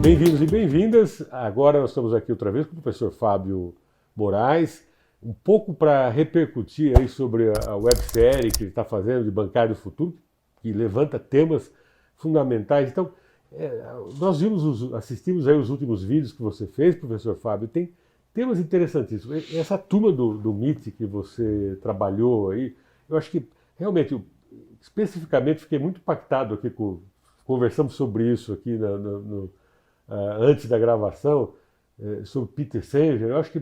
Bem-vindos e bem-vindas. Agora nós estamos aqui outra vez com o professor Fábio Moraes, um pouco para repercutir aí sobre a websérie que ele está fazendo de Bancário do Futuro, que levanta temas fundamentais. Então, nós assistimos aí os últimos vídeos que você fez, professor Fábio, tem temas interessantíssimos. Essa turma do MIT que você trabalhou aí, eu acho que realmente, especificamente, fiquei muito impactado aqui conversamos sobre isso aqui antes da gravação, sobre Peter Senge. Eu acho que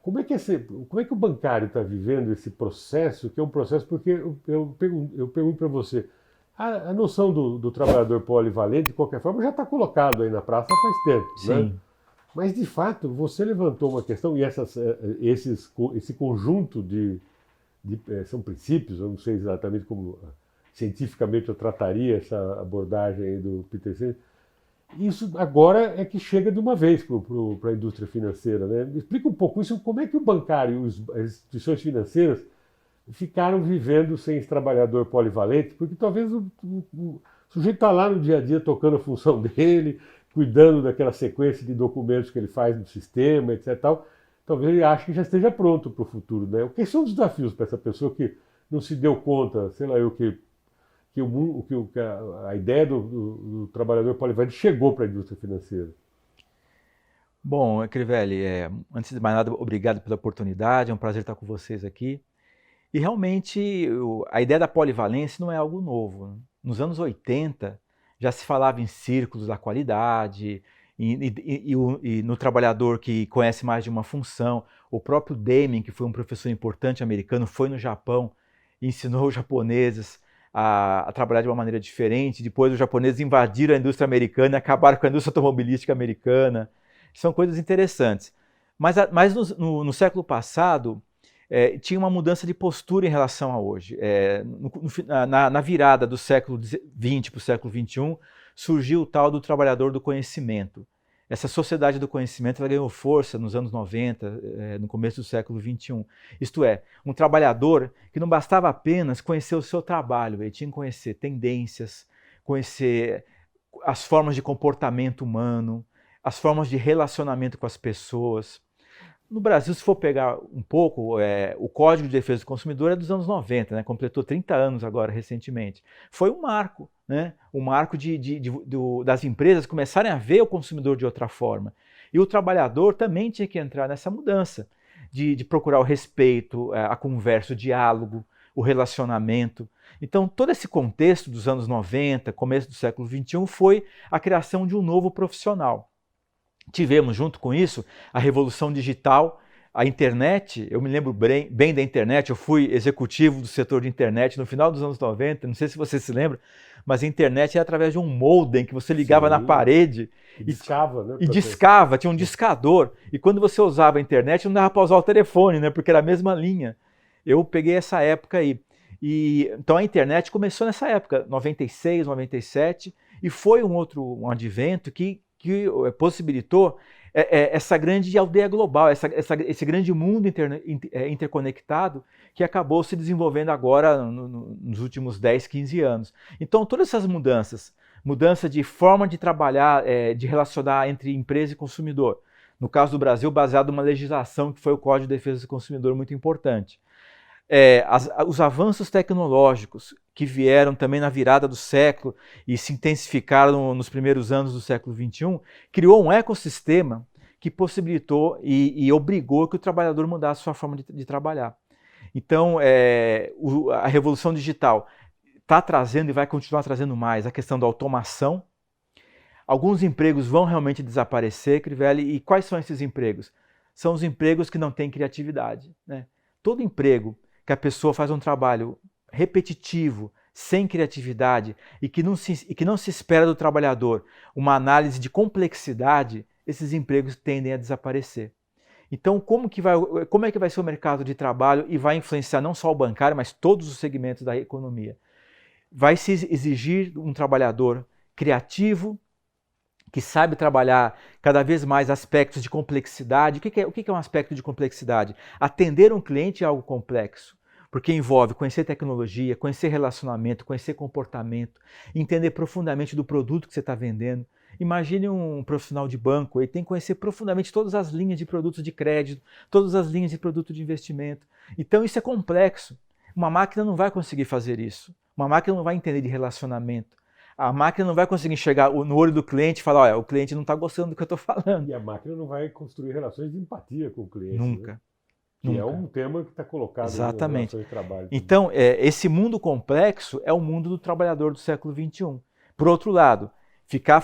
como é que o bancário está vivendo esse processo, que é um processo, porque eu pergunto para você, a noção do trabalhador polivalente, de qualquer forma, já está colocado aí na praça faz tempo, Sim. né? Mas, de fato, você levantou uma questão, e esse conjunto são princípios, eu não sei exatamente como cientificamente eu trataria essa abordagem aí do Peter Senge. Isso agora é que chega de uma vez para a indústria financeira, né? Me explica um pouco isso, como é que o bancário, as instituições financeiras ficaram vivendo sem esse trabalhador polivalente, porque talvez o sujeito está lá no dia a dia tocando a função dele, cuidando daquela sequência de documentos que ele faz no sistema, etc. Tal. Talvez ele ache que já esteja pronto para o futuro, né? O que são os desafios para essa pessoa que não se deu conta, sei lá eu, que a ideia do trabalhador polivalente chegou para a indústria financeira? Bom, Crivelli, antes de mais nada, obrigado pela oportunidade, é um prazer estar com vocês aqui. E realmente a ideia da polivalência não é algo novo. Nos anos 80 já se falava em círculos da qualidade e no trabalhador que conhece mais de uma função. O próprio Deming, que foi um professor importante americano, foi no Japão e ensinou os japoneses a trabalhar de uma maneira diferente. Depois os japoneses invadiram a indústria americana e acabaram com a indústria automobilística americana. São coisas interessantes. Mas no século passado, tinha uma mudança de postura em relação a hoje. Na virada do século XX para o século XXI, surgiu o tal do trabalhador do conhecimento. Essa sociedade do conhecimento ela ganhou força nos anos 90, no começo do século XXI. Isto é, um trabalhador que não bastava apenas conhecer o seu trabalho, ele tinha que conhecer tendências, conhecer as formas de comportamento humano, as formas de relacionamento com as pessoas. No Brasil, se for pegar um pouco, o Código de Defesa do Consumidor é dos anos 90, né? Completou 30 anos agora, recentemente. Foi um marco, né? Um marco das empresas começarem a ver o consumidor de outra forma. E o trabalhador também tinha que entrar nessa mudança, de procurar o respeito, a conversa, o diálogo, o relacionamento. Então, todo esse contexto dos anos 90, começo do século XXI, foi a criação de um novo profissional. Tivemos, junto com isso, a revolução digital, a internet. Eu me lembro bem da internet, eu fui executivo do setor de internet no final dos anos 90, não sei se você se lembra, mas a internet era através de um modem que você ligava na parede. E discava, né? E discava, tinha um discador. E quando você usava a internet, não dava para usar o telefone, né? Porque era a mesma linha. Eu peguei essa época aí. Então a internet começou nessa época, 96, 97, e foi um advento que possibilitou essa grande aldeia global, esse grande mundo interconectado que acabou se desenvolvendo agora nos últimos 10, 15 anos. Então, todas essas mudança de forma de trabalhar, de relacionar entre empresa e consumidor. No caso do Brasil, baseado numa legislação que foi o Código de Defesa do Consumidor, muito importante. Os avanços tecnológicos que vieram também na virada do século e se intensificaram nos primeiros anos do século XXI, criou um ecossistema que possibilitou e obrigou que o trabalhador mudasse sua forma de trabalhar. Então, a revolução digital está trazendo e vai continuar trazendo mais a questão da automação. Alguns empregos vão realmente desaparecer, Crivelli, e quais são esses empregos? São os empregos que não têm criatividade, né? Todo emprego que a pessoa faz um trabalho repetitivo, sem criatividade e que não se espera do trabalhador uma análise de complexidade, esses empregos tendem a desaparecer. Então, como é que vai ser o mercado de trabalho e vai influenciar não só o bancário, mas todos os segmentos da economia? Vai se exigir um trabalhador criativo, que sabe trabalhar cada vez mais aspectos de complexidade. O que é um aspecto de complexidade? Atender um cliente é algo complexo, porque envolve conhecer tecnologia, conhecer relacionamento, conhecer comportamento, entender profundamente do produto que você está vendendo. Imagine um profissional de banco, ele tem que conhecer profundamente todas as linhas de produtos de crédito, todas as linhas de produto de investimento. Então isso é complexo. Uma máquina não vai conseguir fazer isso. Uma máquina não vai entender de relacionamento. A máquina não vai conseguir enxergar no olho do cliente e falar, olha, o cliente não está gostando do que eu estou falando. E a máquina não vai construir relações de empatia com o cliente. Nunca. Né? Que é um tema que está colocado nas relações de trabalho. Então, esse mundo complexo é o mundo do trabalhador do século XXI. Por outro lado, ficar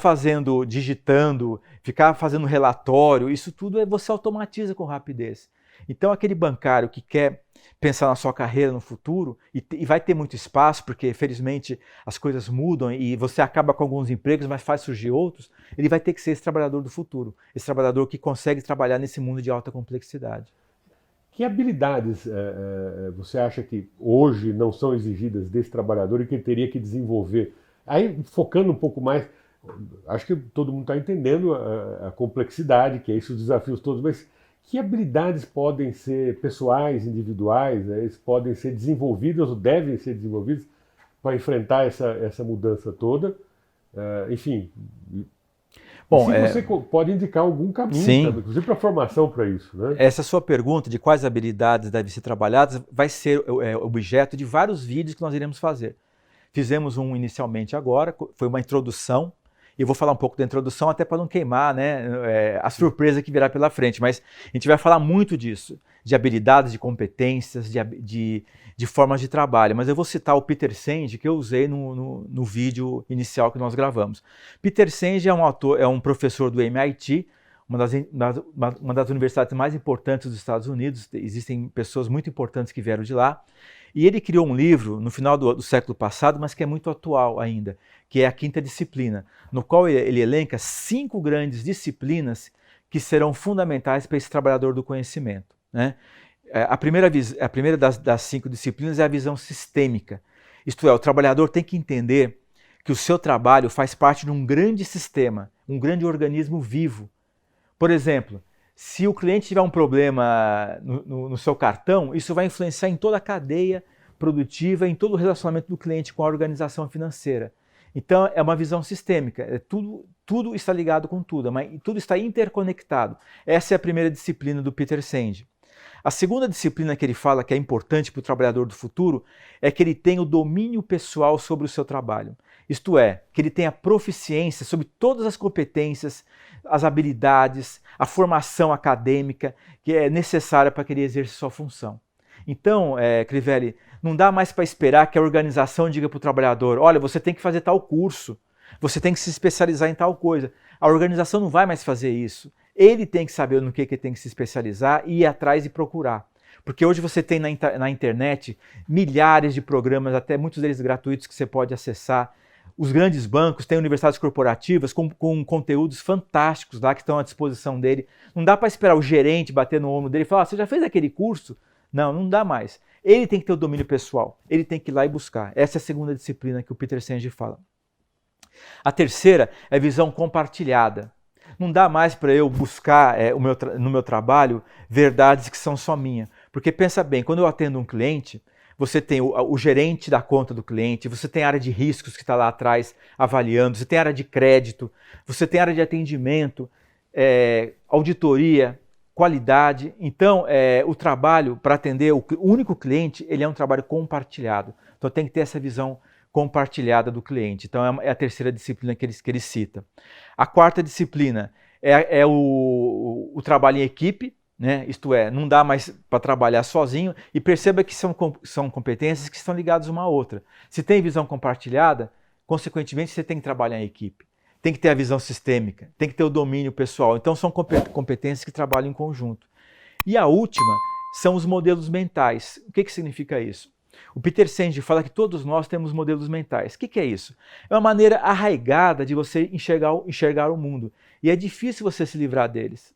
digitando, ficar fazendo relatório, isso tudo você automatiza com rapidez. Então, aquele bancário que quer pensar na sua carreira no futuro, e vai ter muito espaço, porque felizmente as coisas mudam e você acaba com alguns empregos, mas faz surgir outros, ele vai ter que ser esse trabalhador do futuro, esse trabalhador que consegue trabalhar nesse mundo de alta complexidade. Que habilidades você acha que hoje não são exigidas desse trabalhador e que ele teria que desenvolver? Aí, focando um pouco mais, acho que todo mundo está entendendo a complexidade, que é isso, os desafios todos, mas que habilidades podem ser pessoais, individuais, podem ser desenvolvidas ou devem ser desenvolvidas para enfrentar essa mudança toda? Enfim, bom, você pode indicar algum caminho, também, inclusive para formação para isso. Né? Essa sua pergunta de quais habilidades devem ser trabalhadas vai ser objeto de vários vídeos que nós iremos fazer. Fizemos um inicialmente agora, foi uma introdução, e eu vou falar um pouco da introdução até para não queimar, né, a surpresa que virá pela frente, mas a gente vai falar muito disso, de habilidades, de competências, de formas de trabalho, mas eu vou citar o Peter Senge, que eu usei no vídeo inicial que nós gravamos. Peter Senge é um professor do MIT, uma das universidades mais importantes dos Estados Unidos, existem pessoas muito importantes que vieram de lá, e ele criou um livro no final do século passado, mas que é muito atual ainda, que é a Quinta Disciplina, no qual ele elenca 5 grandes disciplinas que serão fundamentais para esse trabalhador do conhecimento. Né? A primeira das 5 disciplinas é a visão sistêmica, isto é, o trabalhador tem que entender que o seu trabalho faz parte de um grande sistema, um grande organismo vivo. Por exemplo, se o cliente tiver um problema no seu cartão, isso vai influenciar em toda a cadeia produtiva, em todo o relacionamento do cliente com a organização financeira. Então, é uma visão sistêmica, tudo está ligado com tudo, mas tudo está interconectado. Essa é a primeira disciplina do Peter Senge. A segunda disciplina que ele fala que é importante para o trabalhador do futuro é que ele tenha o domínio pessoal sobre o seu trabalho. Isto é, que ele tenha proficiência sobre todas as competências, as habilidades, a formação acadêmica que é necessária para que ele exerça sua função. Então, Crivelli, não dá mais para esperar que a organização diga para o trabalhador, olha, você tem que fazer tal curso, você tem que se especializar em tal coisa. A organização não vai mais fazer isso. Ele tem que saber no que ele tem que se especializar e ir atrás e procurar. Porque hoje você tem na internet milhares de programas, até muitos deles gratuitos, que você pode acessar. Os grandes bancos têm universidades corporativas com conteúdos fantásticos lá que estão à disposição dele. Não dá para esperar o gerente bater no ombro dele e falar, você já fez aquele curso? Não dá mais. Ele tem que ter o domínio pessoal, ele tem que ir lá e buscar. Essa é a segunda disciplina que o Peter Senge fala. A terceira é visão compartilhada. Não dá mais para eu buscar no meu trabalho verdades que são só minhas. Porque pensa bem, quando eu atendo um cliente, você tem o gerente da conta do cliente, você tem a área de riscos que está lá atrás avaliando, você tem a área de crédito, você tem a área de atendimento, auditoria, qualidade. Então, o trabalho para atender o único cliente, ele é um trabalho compartilhado. Então, tem que ter essa visão compartilhada do cliente. Então, é a terceira disciplina que ele cita. A quarta disciplina é o trabalho em equipe, né? Isto é, não dá mais para trabalhar sozinho, e perceba que são competências que estão ligadas uma à outra. Se tem visão compartilhada, consequentemente você tem que trabalhar em equipe, tem que ter a visão sistêmica, tem que ter o domínio pessoal. Então são competências que trabalham em conjunto. E a última são os modelos mentais. O que significa isso? O Peter Senge fala que todos nós temos modelos mentais. O que é isso? É uma maneira arraigada de você enxergar o mundo. E é difícil você se livrar deles.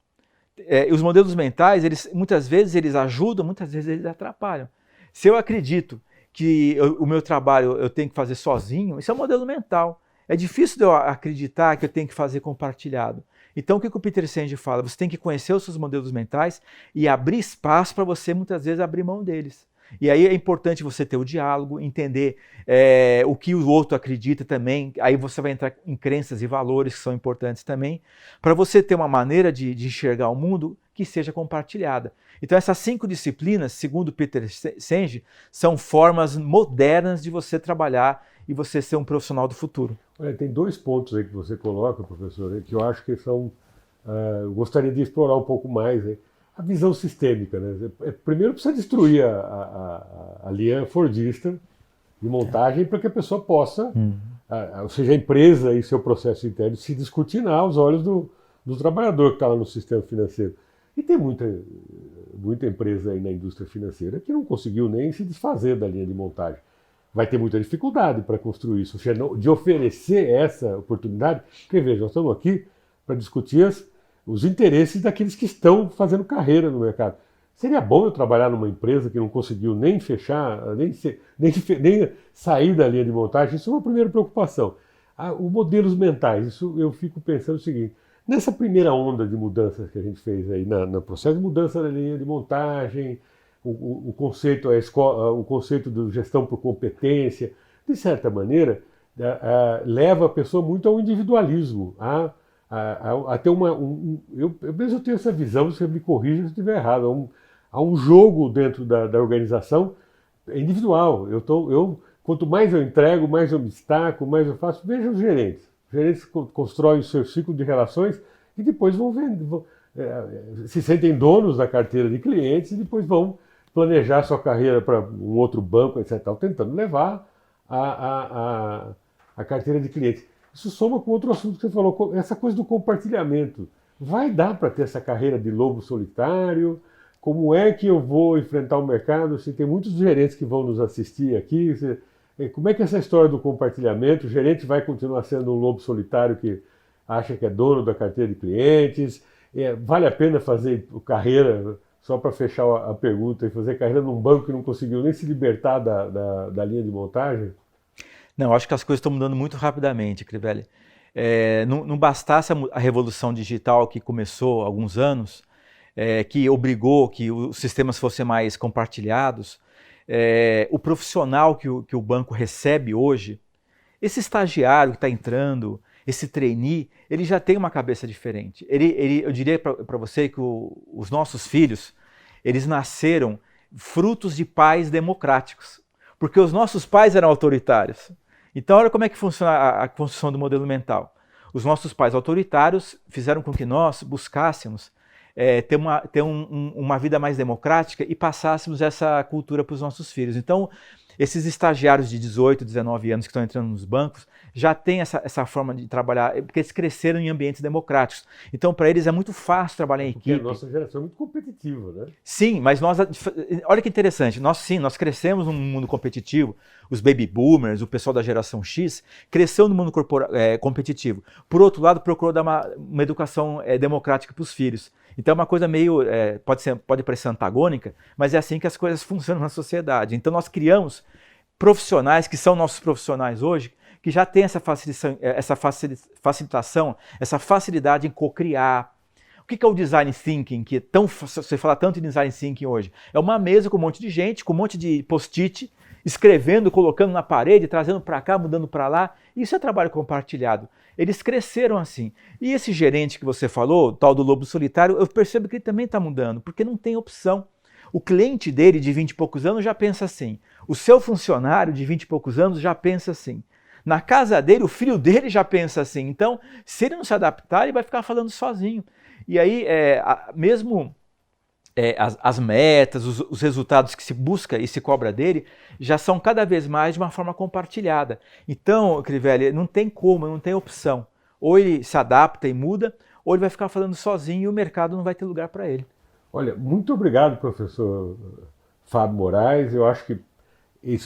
Os modelos mentais, muitas vezes eles ajudam, muitas vezes eles atrapalham. Se eu acredito que o meu trabalho eu tenho que fazer sozinho, isso é um modelo mental. É difícil de eu acreditar que eu tenho que fazer compartilhado. Então o que o Peter Senge fala? Você tem que conhecer os seus modelos mentais e abrir espaço para você muitas vezes abrir mão deles. E aí é importante você ter o diálogo, entender o que o outro acredita também, aí você vai entrar em crenças e valores que são importantes também, para você ter uma maneira de enxergar o mundo que seja compartilhada. Então essas 5 disciplinas, segundo Peter Senge, são formas modernas de você trabalhar e você ser um profissional do futuro. Olha, tem 2 pontos aí que você coloca, professor, que eu acho que são, eu gostaria de explorar um pouco mais. A visão sistêmica, né? Primeiro precisa destruir a linha fordista de montagem para que a pessoa possa, ou seja, a empresa e seu processo interno se descortinar aos olhos do trabalhador que está lá no sistema financeiro. E tem muita empresa aí na indústria financeira que não conseguiu nem se desfazer da linha de montagem. Vai ter muita dificuldade para construir isso, ou seja, de oferecer essa oportunidade, porque veja, nós estamos aqui para discutir os interesses daqueles que estão fazendo carreira no mercado. Seria bom eu trabalhar numa empresa que não conseguiu nem fechar, nem sair da linha de montagem? Isso é uma primeira preocupação. Os modelos mentais, isso eu fico pensando o seguinte, nessa primeira onda de mudanças que a gente fez aí, no processo de mudança da linha de montagem, o conceito de gestão por competência, de certa maneira, leva a pessoa muito ao individualismo, a ter eu mesmo tenho essa visão, você me corrija se eu estiver errado, há um jogo dentro da organização individual. Quanto mais eu entrego, mais eu me destaco, mais eu faço. Veja os gerentes. Os gerentes constroem o seu ciclo de relações e depois se sentem donos da carteira de clientes e depois vão planejar sua carreira para um outro banco, etc., tentando levar a carteira de clientes. Isso soma com outro assunto que você falou, essa coisa do compartilhamento. Vai dar para ter essa carreira de lobo solitário? Como é que eu vou enfrentar o mercado? Se tem muitos gerentes que vão nos assistir aqui, como é que é essa história do compartilhamento? O gerente vai continuar sendo um lobo solitário que acha que é dono da carteira de clientes? Vale a pena fazer carreira, só para fechar a pergunta, e fazer carreira num banco que não conseguiu nem se libertar da linha de montagem? Não, acho que as coisas estão mudando muito rapidamente, Crivelli. Não bastasse a revolução digital que começou há alguns anos, que obrigou que os sistemas fossem mais compartilhados, o profissional que o banco recebe hoje, esse estagiário que está entrando, esse trainee, ele já tem uma cabeça diferente. Eu diria para você que os nossos filhos, eles nasceram frutos de pais democráticos, porque os nossos pais eram autoritários. Então, olha como é que funciona a construção do modelo mental. Os nossos pais autoritários fizeram com que nós buscássemos ter uma vida mais democrática e passássemos essa cultura para os nossos filhos. Então, esses estagiários de 18, 19 anos que estão entrando nos bancos já têm essa forma de trabalhar, porque eles cresceram em ambientes democráticos. Então, para eles é muito fácil trabalhar em equipe. Porque a nossa geração é muito competitiva, né? Sim, mas olha que interessante, nós crescemos num mundo competitivo, os baby boomers, o pessoal da geração X, cresceu no mundo competitivo. Por outro lado, procurou dar uma educação democrática para os filhos. Então é uma coisa meio, pode parecer antagônica, mas é assim que as coisas funcionam na sociedade. Então nós criamos profissionais, que são nossos profissionais hoje, que já têm essa facilitação, essa facilidade em co-criar. O que é o design thinking, que você fala tanto em design thinking hoje? É uma mesa com um monte de gente, com um monte de post-it, escrevendo, colocando na parede, trazendo para cá, mudando para lá. Isso é trabalho compartilhado. Eles cresceram assim. E esse gerente que você falou, tal do lobo solitário, eu percebo que ele também está mudando, porque não tem opção. O cliente dele de 20 e poucos anos já pensa assim. O seu funcionário de 20 e poucos anos já pensa assim. Na casa dele, o filho dele já pensa assim. Então, se ele não se adaptar, ele vai ficar falando sozinho. E aí, mesmo as metas, os resultados que se busca e se cobra dele, já são cada vez mais de uma forma compartilhada. Então, Crivelli, não tem como, não tem opção. Ou ele se adapta e muda, ou ele vai ficar falando sozinho e o mercado não vai ter lugar para ele. Olha, muito obrigado, professor Fábio Moraes. Eu acho que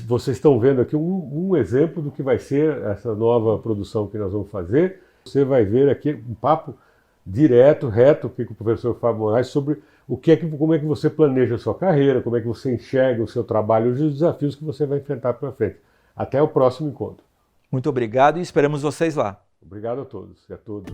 vocês estão vendo aqui um exemplo do que vai ser essa nova produção que nós vamos fazer. Você vai ver aqui um papo direto, reto, aqui com o professor Fábio Moraes sobre como é que você planeja a sua carreira, como é que você enxerga o seu trabalho e os desafios que você vai enfrentar pela frente. Até o próximo encontro. Muito obrigado e esperamos vocês lá. Obrigado a todos e a todas.